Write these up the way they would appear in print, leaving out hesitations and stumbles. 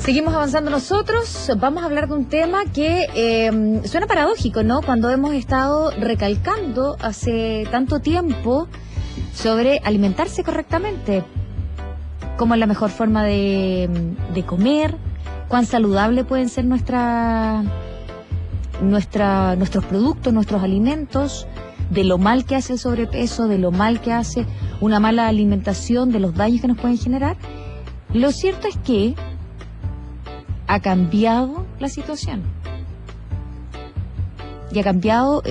Seguimos avanzando nosotros, vamos a hablar de un tema que suena paradójico, ¿no? Cuando hemos estado recalcando hace tanto tiempo sobre alimentarse correctamente, cómo es la mejor forma de comer, cuán saludable pueden ser nuestros productos, nuestros alimentos, de lo mal que hace el sobrepeso, de lo mal que hace una mala alimentación, de los daños que nos pueden generar. Lo cierto es que ha cambiado la situación. Y ha cambiado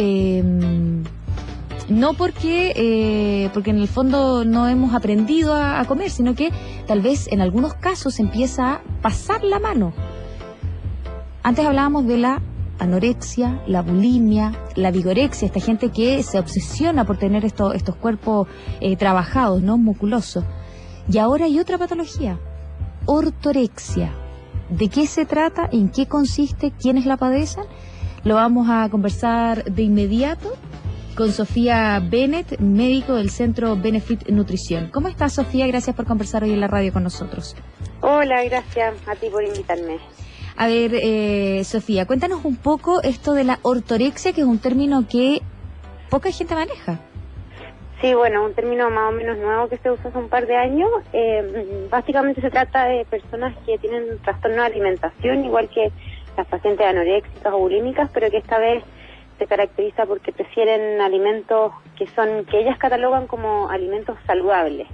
no porque en el fondo no hemos aprendido a comer, sino que tal vez en algunos casos empieza a pasar la mano. Antes hablábamos de la anorexia, la bulimia, la vigorexia, esta gente que se obsesiona por tener estos cuerpos trabajados, ¿no? Musculosos. Y ahora hay otra patología, ortorexia. ¿De qué se trata? ¿En qué consiste? ¿Quiénes la padecen? Lo vamos a conversar de inmediato con Sofía Bennett, médico del Centro Benefit Nutrición. ¿Cómo estás, Sofía? Gracias por conversar hoy en la radio con nosotros. Hola, gracias a ti por invitarme. A ver, Sofía, cuéntanos un poco esto de la ortorexia, que es un término que poca gente maneja. Sí, bueno, un término más o menos nuevo que se usa hace un par de años. Básicamente se trata de personas que tienen trastorno de alimentación, igual que las pacientes anoréxicas o bulímicas, pero que esta vez se caracteriza porque prefieren alimentos que ellas catalogan como alimentos saludables.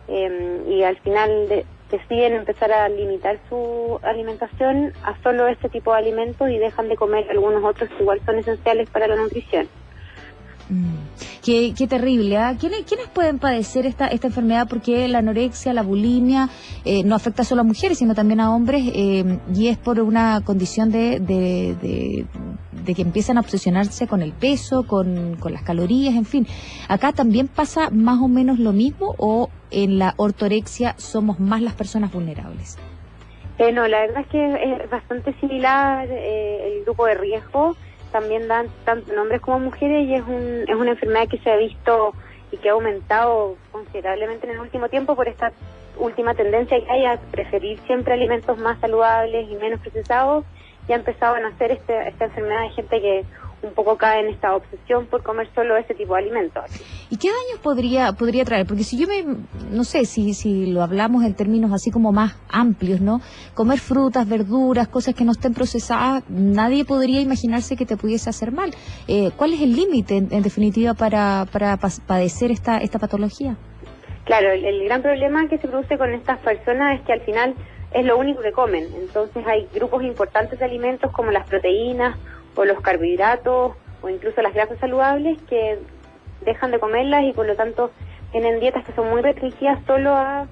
Y al final deciden empezar a limitar su alimentación a solo este tipo de alimentos y dejan de comer algunos otros que igual son esenciales para la nutrición. Qué terrible, ¿eh? ¿Quiénes pueden padecer esta enfermedad? Porque la anorexia, la bulimia, no afecta solo a mujeres, sino también a hombres, y es por una condición de que empiezan a obsesionarse con el peso, con las calorías, en fin. ¿Acá también pasa más o menos lo mismo o en la ortorexia somos más las personas vulnerables? No, la verdad es que es bastante similar el grupo de riesgo. También dan tanto hombres como mujeres y es una enfermedad que se ha visto y que ha aumentado considerablemente en el último tiempo por esta última tendencia que hay a preferir siempre alimentos más saludables y menos procesados, y ha empezado a nacer esta enfermedad de gente que un poco cae en esta obsesión por comer solo ese tipo de alimentos. ¿Y qué daños podría traer? Porque si yo no sé, si lo hablamos en términos así como más amplios, ¿no? Comer frutas, verduras, cosas que no estén procesadas, nadie podría imaginarse que te pudiese hacer mal. ¿Cuál es el límite, en definitiva, para padecer esta patología? Claro, el gran problema que se produce con estas personas es que al final es lo único que comen. Entonces hay grupos importantes de alimentos como las proteínas o los carbohidratos o incluso las grasas saludables que dejan de comerlas y por lo tanto tienen dietas que son muy restringidas solo a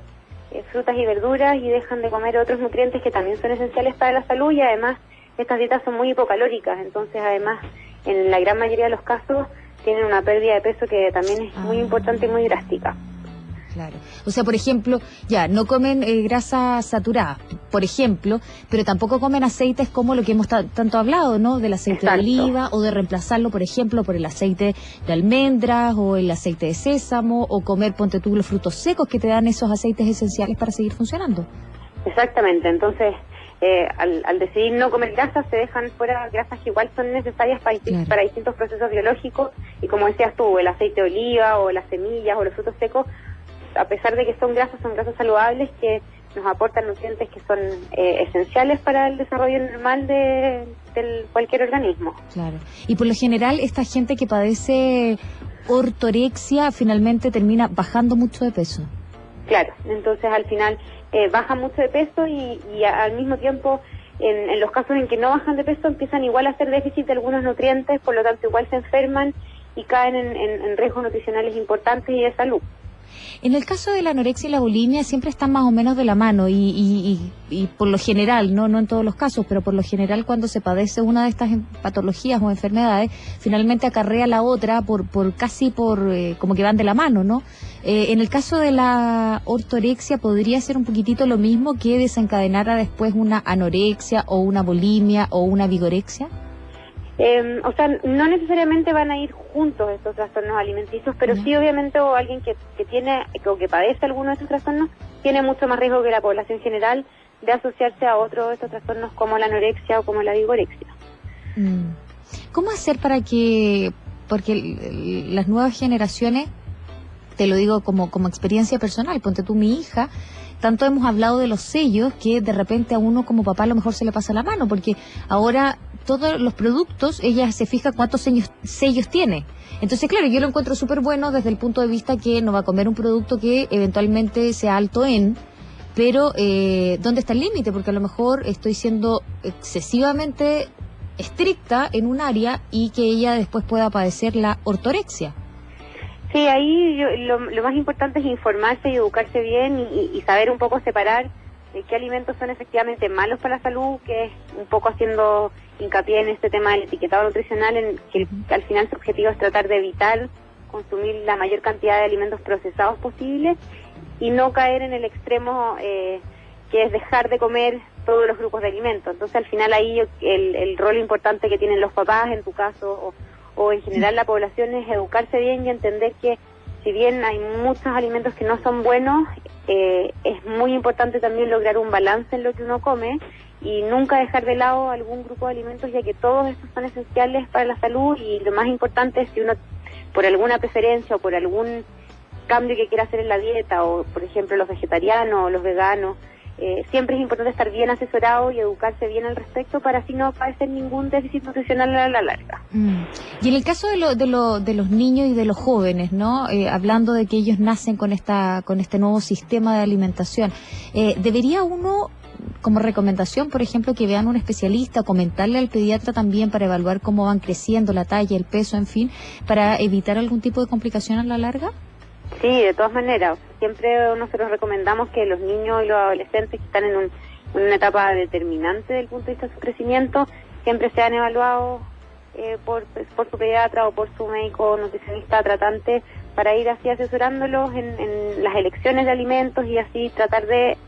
frutas y verduras y dejan de comer otros nutrientes que también son esenciales para la salud, y además estas dietas son muy hipocalóricas, entonces además en la gran mayoría de los casos tienen una pérdida de peso que también es muy importante y muy drástica. Claro. O sea, por ejemplo, ya, no comen grasas saturadas, por ejemplo, pero tampoco comen aceites como lo que hemos tanto hablado, ¿no? Del aceite de oliva, o de reemplazarlo, por ejemplo, por el aceite de almendras o el aceite de sésamo, o comer, ponte tú, los frutos secos que te dan esos aceites esenciales para seguir funcionando. Exactamente, entonces al decidir no comer grasas se dejan fuera grasas que igual son necesarias para distintos procesos biológicos, y como decías tú, el aceite de oliva o las semillas o los frutos secos, a pesar de que son grasas saludables que nos aportan nutrientes que son esenciales para el desarrollo normal de cualquier organismo. Claro. Y por lo general esta gente que padece ortorexia finalmente termina bajando mucho de peso. Claro, entonces al final baja mucho de peso y al mismo tiempo en los casos en que no bajan de peso empiezan igual a hacer déficit de algunos nutrientes, por lo tanto igual se enferman y caen en riesgos nutricionales importantes y de salud. En el caso de la anorexia y la bulimia siempre están más o menos de la mano y por lo general, no en todos los casos, pero por lo general cuando se padece una de estas patologías o enfermedades, finalmente acarrea la otra por como que van de la mano, ¿no? En el caso de la ortorexia podría ser un poquitito lo mismo, que desencadenara después una anorexia o una bulimia o una vigorexia. O sea, no necesariamente van a ir juntos estos trastornos alimenticios, pero sí obviamente o alguien que tiene o que padece alguno de estos trastornos tiene mucho más riesgo que la población general de asociarse a otros de estos trastornos como la anorexia o como la vigorexia. ¿Cómo hacer para que, porque las nuevas generaciones, te lo digo como experiencia personal, ponte tú, mi hija, tanto hemos hablado de los sellos que de repente a uno como papá a lo mejor se le pasa la mano, porque ahora todos los productos, ella se fija cuántos sellos tiene. Entonces, claro, yo lo encuentro súper bueno desde el punto de vista que no va a comer un producto que eventualmente sea alto en, pero ¿dónde está el límite? Porque a lo mejor estoy siendo excesivamente estricta en un área y que ella después pueda padecer la ortorexia. Sí, ahí lo más importante es informarse y educarse bien y saber un poco separar qué alimentos son efectivamente malos para la salud, que es un poco haciendo hincapié en este tema del etiquetado nutricional, en que al final su objetivo es tratar de evitar consumir la mayor cantidad de alimentos procesados posibles y no caer en el extremo que es dejar de comer todos los grupos de alimentos. Entonces al final ahí el rol importante que tienen los papás en tu caso o en general la población es educarse bien y entender que si bien hay muchos alimentos que no son buenos, es muy importante también lograr un balance en lo que uno come y nunca dejar de lado algún grupo de alimentos, ya que todos estos son esenciales para la salud y lo más importante es si uno por alguna preferencia o por algún cambio que quiera hacer en la dieta o por ejemplo los vegetarianos o los veganos, siempre es importante estar bien asesorado y educarse bien al respecto para así no padecer ningún déficit nutricional a la larga. Y en el caso de los niños y de los jóvenes, ¿no? Hablando de que ellos nacen con este nuevo sistema de alimentación, ¿debería uno, como recomendación, por ejemplo, que vean un especialista, comentarle al pediatra también para evaluar cómo van creciendo, la talla, el peso, en fin, para evitar algún tipo de complicación a la larga? Sí, de todas maneras. Siempre nosotros recomendamos que los niños y los adolescentes que están en una etapa determinante desde el punto de vista de su crecimiento, siempre sean evaluados por su pediatra o por su médico nutricionista tratante para ir así asesorándolos en las elecciones de alimentos y así tratar de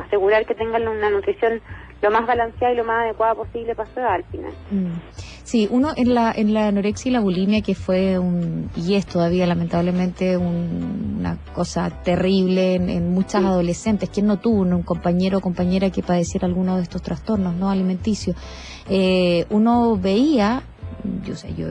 asegurar que tengan una nutrición lo más balanceada y lo más adecuada posible para su edad al final. Sí, uno en la anorexia y la bulimia, que fue y es todavía lamentablemente una cosa terrible en muchas adolescentes. ¿Quién no tuvo un compañero o compañera que padeciera alguno de estos trastornos no alimenticios? Uno veía,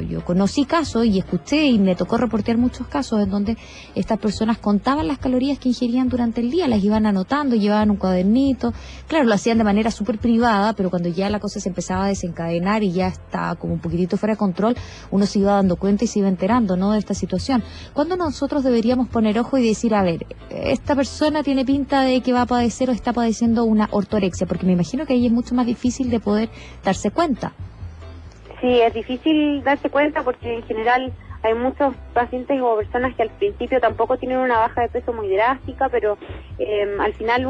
yo conocí casos y escuché y me tocó reportear muchos casos en donde estas personas contaban las calorías que ingerían durante el día, las iban anotando, llevaban un cuadernito. Claro, lo hacían de manera súper privada, pero cuando ya la cosa se empezaba a desencadenar y ya estaba como un poquitito fuera de control, uno se iba dando cuenta y se iba enterando, ¿no?, de esta situación. ¿Cuándo nosotros deberíamos poner ojo y decir, a ver, esta persona tiene pinta de que va a padecer o está padeciendo una ortorexia? Porque me imagino que ahí es mucho más difícil de poder darse cuenta. Sí, es difícil darse cuenta porque en general hay muchos pacientes o personas que al principio tampoco tienen una baja de peso muy drástica, pero al final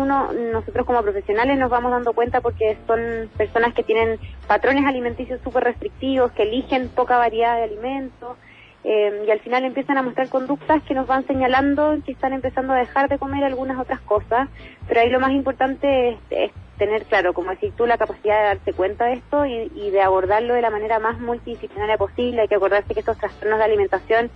nosotros como profesionales nos vamos dando cuenta porque son personas que tienen patrones alimenticios súper restrictivos, que eligen poca variedad de alimentos y al final empiezan a mostrar conductas que nos van señalando que están empezando a dejar de comer algunas otras cosas, pero ahí lo más importante es tener claro, como decir tú, la capacidad de darse cuenta de esto y de abordarlo de la manera más multidisciplinaria posible. Hay que acordarse que estos trastornos de alimentación,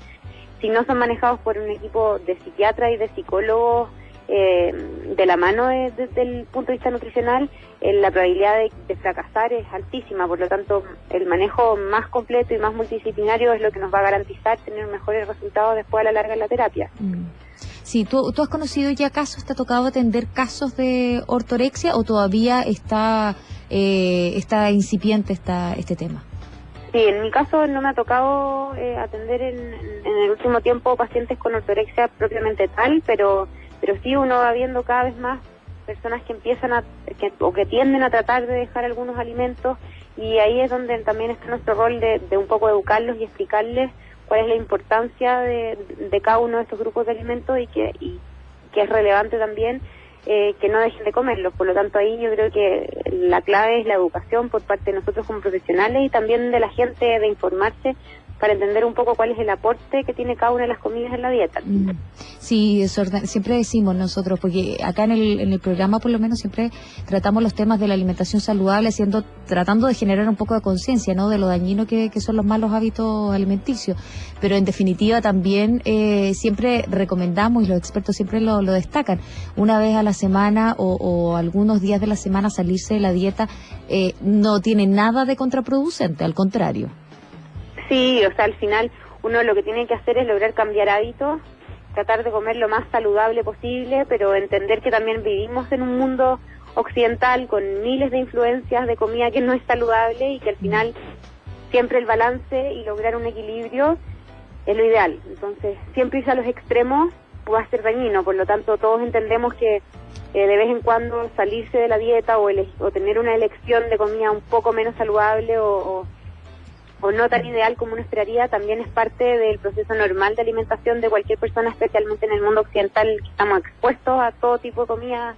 si no son manejados por un equipo de psiquiatras y de psicólogos de la mano desde el punto de vista nutricional, la probabilidad de fracasar es altísima. Por lo tanto, el manejo más completo y más multidisciplinario es lo que nos va a garantizar tener mejores resultados después a la larga en la terapia. Sí, ¿tú has conocido ya casos, te ha tocado atender casos de ortorexia o todavía está incipiente este tema? Sí, en mi caso no me ha tocado atender en el último tiempo pacientes con ortorexia propiamente tal, pero sí uno va viendo cada vez más personas que empiezan que tienden a tratar de dejar algunos alimentos y ahí es donde también está nuestro rol de un poco educarlos y explicarles cuál es la importancia de cada uno de estos grupos de alimentos y que es relevante también que no dejen de comerlos. Por lo tanto, ahí yo creo que la clave es la educación por parte de nosotros como profesionales y también de la gente de informarse para entender un poco cuál es el aporte que tiene cada una de las comidas en la dieta. Sí, siempre decimos nosotros, porque acá en el programa por lo menos siempre tratamos los temas de la alimentación saludable, tratando de generar un poco de conciencia, ¿no?, de lo dañino que son los malos hábitos alimenticios. Pero en definitiva también siempre recomendamos, y los expertos siempre lo destacan, una vez a la semana o algunos días de la semana salirse de la dieta no tiene nada de contraproducente, al contrario. Sí, o sea, al final uno lo que tiene que hacer es lograr cambiar hábitos, tratar de comer lo más saludable posible, pero entender que también vivimos en un mundo occidental con miles de influencias de comida que no es saludable y que al final siempre el balance y lograr un equilibrio es lo ideal. Entonces, siempre irse a los extremos va a ser dañino, por lo tanto todos entendemos que de vez en cuando salirse de la dieta o tener una elección de comida un poco menos saludable o no tan ideal como uno esperaría, también es parte del proceso normal de alimentación de cualquier persona, especialmente en el mundo occidental, que estamos expuestos a todo tipo de comidas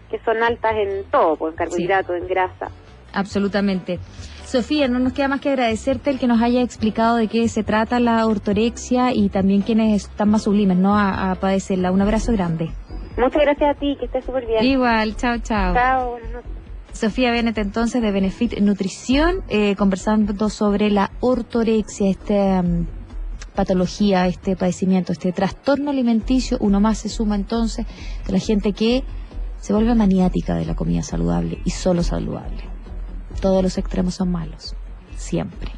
que son altas en todo, pues, en carbohidratos, en grasa. Absolutamente. Sofía, no nos queda más que agradecerte el que nos haya explicado de qué se trata la ortorexia y también quienes están más sublimes, ¿no?, a padecerla. Un abrazo grande. Muchas gracias a ti, que estés súper bien. Igual, chao. Chao, buenas noches. Sofía Bennett, entonces, de Benefit Nutrición, conversando sobre la ortorexia, esta patología, este padecimiento, este trastorno alimenticio. Uno más se suma entonces de la gente que se vuelve maniática de la comida saludable y solo saludable. Todos los extremos son malos, siempre.